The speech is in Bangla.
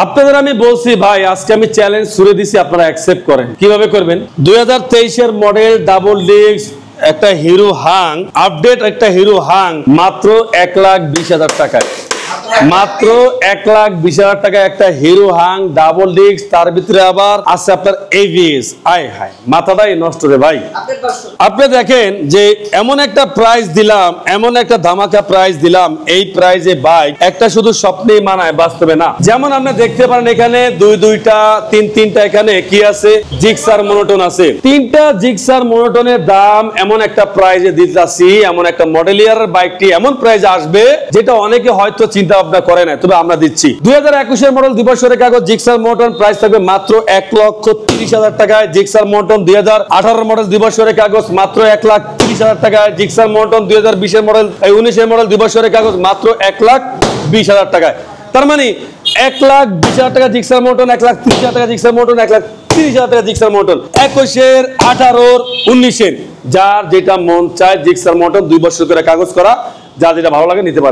আপনাদের আমি বলছি ভাই, আজকে আমি চ্যালেঞ্জ ছুড়ে দিছি, আপনারা অ্যাকসেপ্ট করেন। কিভাবে করবেন? 2023 এর মডেল ডাবল ডিস্ক একটা হিরো হাং আপডেট, একটা হিরো হাং মাত্র 1,20,000 টাকায়, মাত্র 1,20,000 টাকায় একটা হিরো হাং ডাবল ডিস্ক, তার ভিতরে আবার আছে আপনার এভিএস। আয় হায়, মাথাটাই নষ্ট রে ভাই। আপনি দেখেন যে এমন একটা প্রাইস দিলাম, এমন একটা ধামাকা প্রাইস দিলাম, এই প্রাইসে বাইক একটা শুধু স্বপ্নেই মানায়, বাস্তবে না। যেমন আপনি দেখতে পারেন এখানে দুইটা তিনটা এখানে কি আছে, জিক্সার মনোটন আছে। তিনটা জিক্সার মনোটনের দাম এমন একটা প্রাইসে দিতেছি, এমন একটা মডেল ইয়ারের বাইকটি এমন প্রাইসে আসবে যেটা অনেকে হয়তো চিন্তা ভাবনা করে না, তবে আমরা দিচ্ছি। 2021 এর মডেল দিবসের কাগজ জিক্সার মনোটন প্রাইস থাকবে মাত্র 1,30,000 টাকায়। জিক্সার মনোটন 2018 মডেল দিবসের কাগজ মাত্র 1,30,000 টাকায়। জিক্সার মনোটন 2020 এর মডেল 19 এর মডেল দিবসের কাগজ মাত্র 1,20,000 টাকায়। তার মানে 1,20,000 টাকা জিক্সার মনোটন, 1,30,000 টাকা জিক্সার মনোটন, 1,30,000 টাকা জিক্সার মনোটন। 21 18 19 যার যেটা মন চায় জিক্সার মনোটন 2 বছর করে কাগজ করা, যা যেটা ভালো লাগে নিতে পারে।